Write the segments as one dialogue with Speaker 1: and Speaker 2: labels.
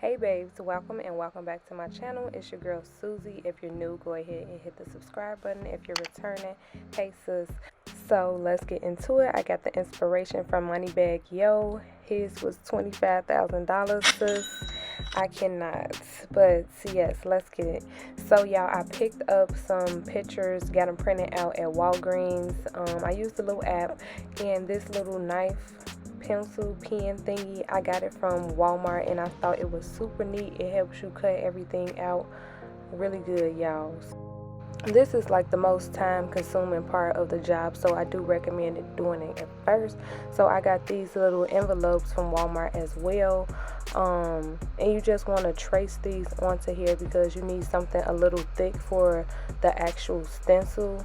Speaker 1: Hey babes, welcome and welcome back to my channel. It's your girl Susie. If you're new, go ahead and hit the subscribe button. If you're returning, hey sis. So let's get into it. I got the inspiration from MoneyBagg Yo. His was $25,000, sis. I cannot, but yes, let's get it. So y'all, I picked up some pictures, got them printed out at Walgreens. I used a little app, and this little knife pencil pen thingy, I got it from Walmart, and I thought it was super neat. It helps you cut everything out really good, y'all. This is like the most time consuming part of the job, so I do recommend doing it at first. So I got these little envelopes from Walmart as well, and you just want to trace these onto here because you need something a little thick for the actual stencil.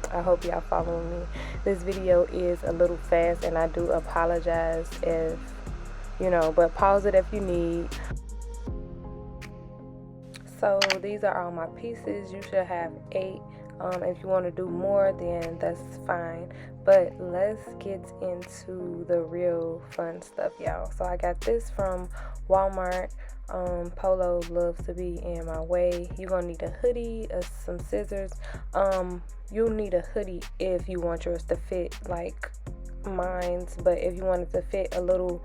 Speaker 1: I hope y'all following me. This video is a little fast, and I do apologize if, but pause it if you need. So these are all my pieces. You should have 8. If you want to do more, then that's fine. But let's get into the real fun stuff, y'all. So I got this from Walmart. Polo loves to be in my way. You're gonna need a hoodie, some scissors. You'll need a hoodie if you want yours to fit like mine's, but if you want it to fit a little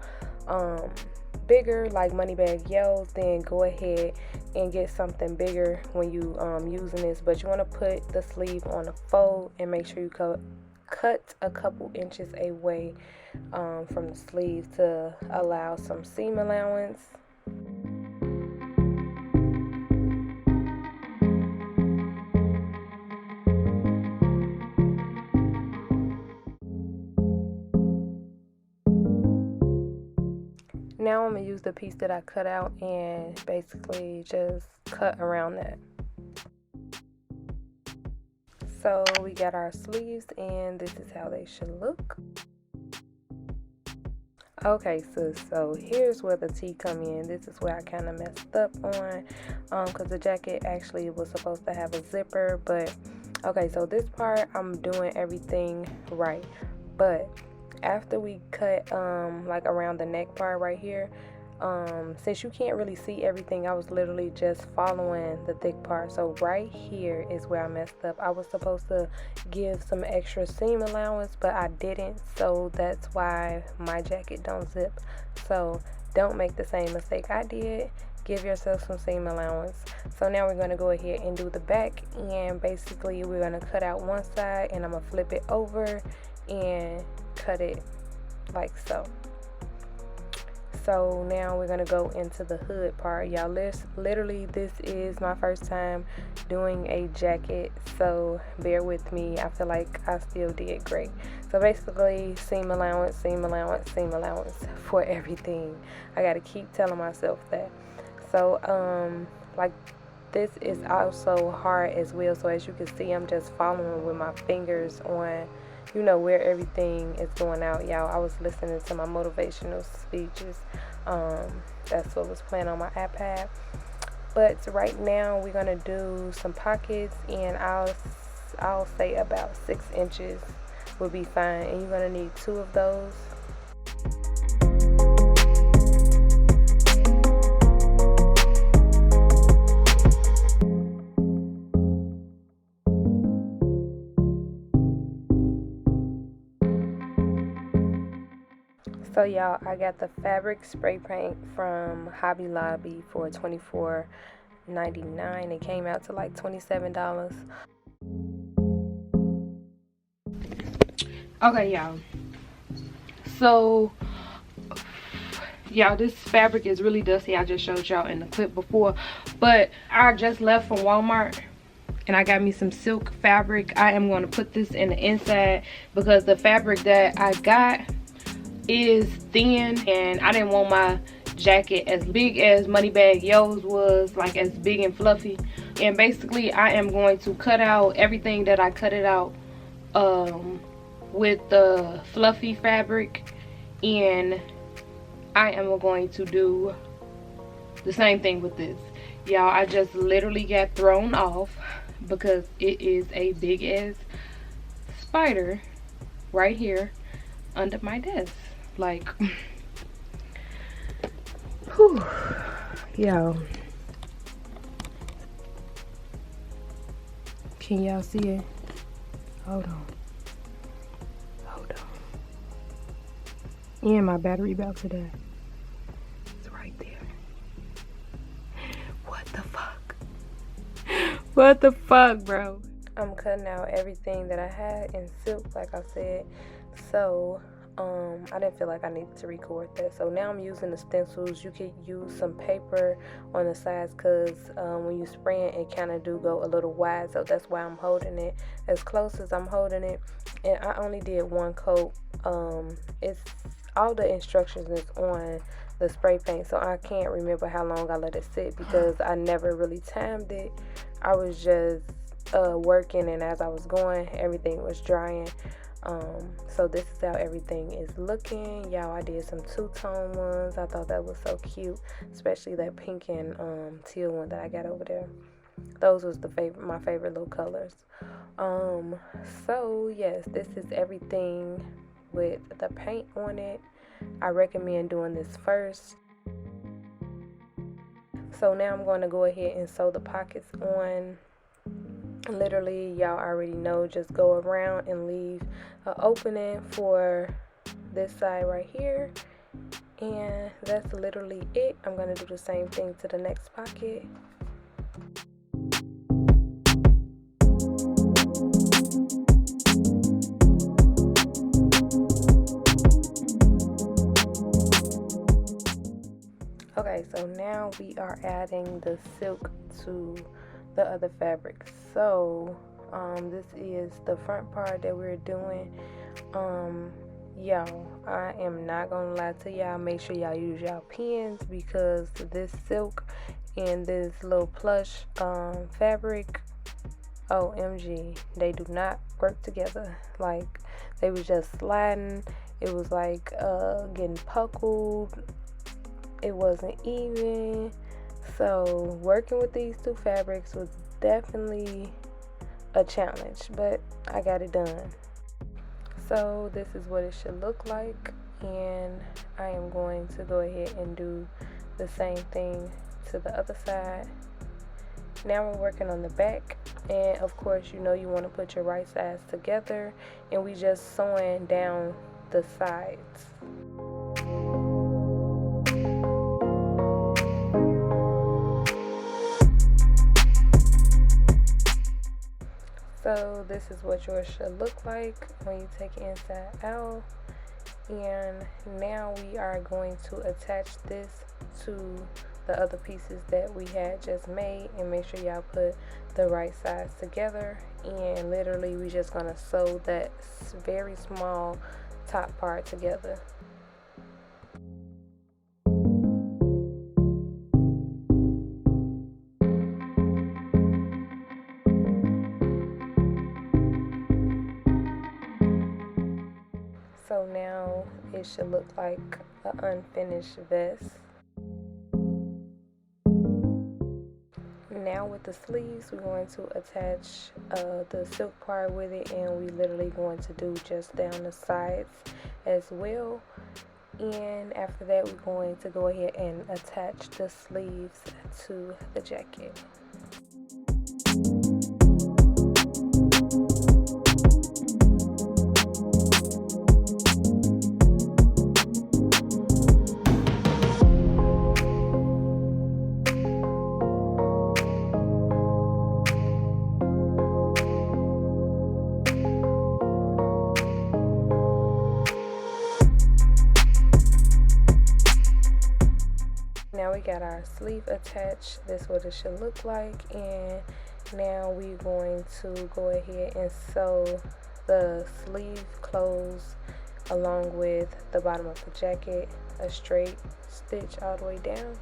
Speaker 1: bigger like MoneyBagg Yo, then go ahead and get something bigger when you using this. But you want to put the sleeve on a fold and make sure you cut a couple inches away from the sleeve to allow some seam allowance. Now I'm going to use the piece that I cut out and basically just cut around that. So we got our sleeves, and this is how they should look. Okay, so here's where the T come in. This is where I kind of messed up on, because the jacket actually was supposed to have a zipper. But okay, so this part I'm doing everything right, but after we cut like around the neck part right here, since you can't really see everything, I was literally just following the thick part. So right here is where I messed up. I was supposed to give some extra seam allowance, but I didn't, so that's why my jacket don't zip. So don't make the same mistake I did. Give yourself some seam allowance. So now we're going to go ahead and do the back, and basically we're going to cut out one side, and I'm going to flip it over and cut it like so. So now we're gonna go into the hood part, y'all. Literally this is my first time doing a jacket, so bear with me. I feel like I still did great. So basically seam allowance, seam allowance, seam allowance for everything. I gotta keep telling myself that. So like this is also hard as well, so as you can see, I'm just following with my fingers on where everything is going out, y'all. I was listening to my motivational speeches. That's what was playing on my iPad. But right now we're gonna do some pockets, and I'll say about 6 inches will be fine, and you're gonna need 2 of those. So y'all, I got the fabric spray paint from Hobby Lobby for $24.99. It came out to like $27. Okay, y'all. So, y'all, this fabric is really dusty. I just showed y'all in the clip before, but I just left from Walmart, and I got me some silk fabric. I am going to put this in the inside because the fabric that I got is thin, and I didn't want my jacket as big as MoneyBagg Yo's was, like as big and fluffy. And basically I am going to cut out everything that I cut it out with the fluffy fabric, and I am going to do the same thing with this. Y'all, I just literally got thrown off because it is a big ass spider right here under my desk. Like, whew, y'all. Can y'all see it? Hold on. Hold on. And my battery about to die. It's right there. What the fuck? What the fuck, bro? I'm cutting out everything that I had in silk, like I said. So, I didn't feel like I needed to record that. So now I'm using the stencils. You could use some paper on the sides because when you spray it kind of do go a little wide. So that's why I'm holding it as close as I'm holding it. And I only did one coat. It's all the instructions is on the spray paint. So I can't remember how long I let it sit because I never really timed it. I was just working, and as I was going, everything was drying. So this is how everything is looking. Y'all, I did some two-tone ones. I thought that was so cute, especially that pink and teal one that I got over there. Those was my favorite little colors. So yes, this is everything with the paint on it. I recommend doing this first. So now I'm going to go ahead and sew the pockets on. Literally, y'all already know, just go around and leave an opening for this side right here, and that's literally it. I'm going to do the same thing to the next pocket. Okay, so now we are adding the silk to the other fabric. So this is the front part that we're doing. Y'all, I am not gonna lie to y'all. Make sure y'all use y'all pens because this silk and this little plush fabric, OMG, they do not work together. Like, they was just sliding. It was like getting puckled. It wasn't even. So working with these two fabrics was definitely a challenge, but I got it done. So this is what it should look like, and I am going to go ahead and do the same thing to the other side. Now we're working on the back, and of course, you know, you want to put your right sides together, and we just sewing down the sides. So this is what yours should look like when you take it inside out. And now we are going to attach this to the other pieces that we had just made, and make sure y'all put the right sides together. And literally we just gonna sew that very small top part together. So now it should look like an unfinished vest. Now with the sleeves, we're going to attach the silk part with it, and we literally going to do just down the sides as well. And after that, we're going to go ahead and attach the sleeves to the jacket. Now we got our sleeve attached. This is what it should look like. And now we're going to go ahead and sew the sleeve closed along with the bottom of the jacket, a straight stitch all the way down.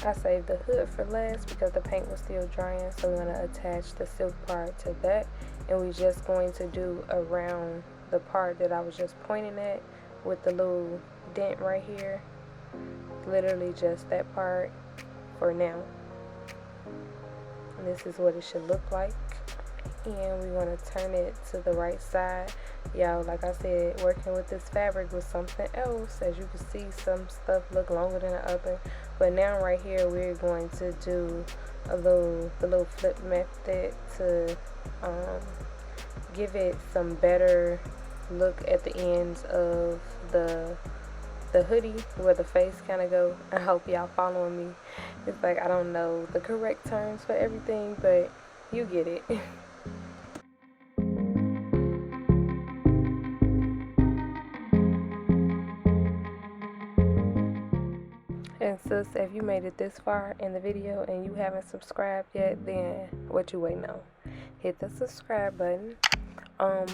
Speaker 1: I saved the hood for last because the paint was still drying, so we're going to attach the silk part to that, and we're just going to do around the part that I was just pointing at with the little dent right here. Literally just that part for now. And this is what it should look like, and we want to turn it to the right side. Y'all, like I said, working with this fabric was something else. As you can see, some stuff look longer than the other, but now right here we're going to do the little flip method to give it some better look at the ends of the hoodie where the face kind of go. I hope y'all following me. It's like I don't know the correct terms for everything, but you get it. And sis, if you made it this far in the video and you haven't subscribed yet, then what you waiting on? Hit the subscribe button.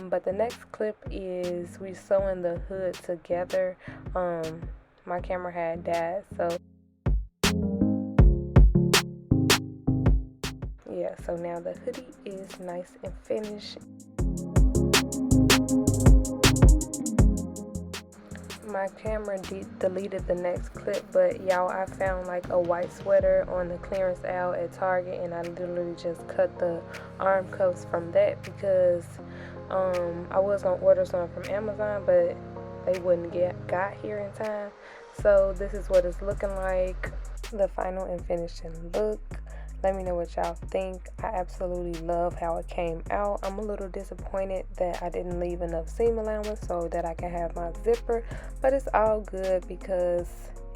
Speaker 1: But the next clip is we sewing the hood together. My camera had died, so yeah, so now the hoodie is nice and finished. My camera deleted the next clip, but y'all, I found like a white sweater on the clearance aisle at Target, and I literally just cut the arm cuffs from that because I was gonna order some from Amazon, but they wouldn't got here in time. So this is what it's looking like, the final and finishing look. Let me know what y'all think. I absolutely love how it came out. I'm a little disappointed that I didn't leave enough seam allowance so that I can have my zipper, but it's all good because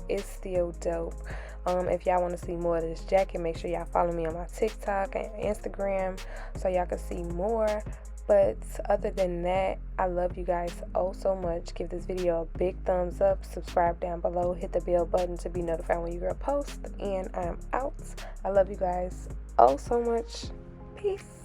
Speaker 1: it's still dope. If y'all want to see more of this jacket, make sure y'all follow me on my TikTok and Instagram so y'all can see more. But other than that, I love you guys oh so much. Give this video a big thumbs up, subscribe down below, hit the bell button to be notified when you girl post, and I'm out. I love you guys oh so much. Peace.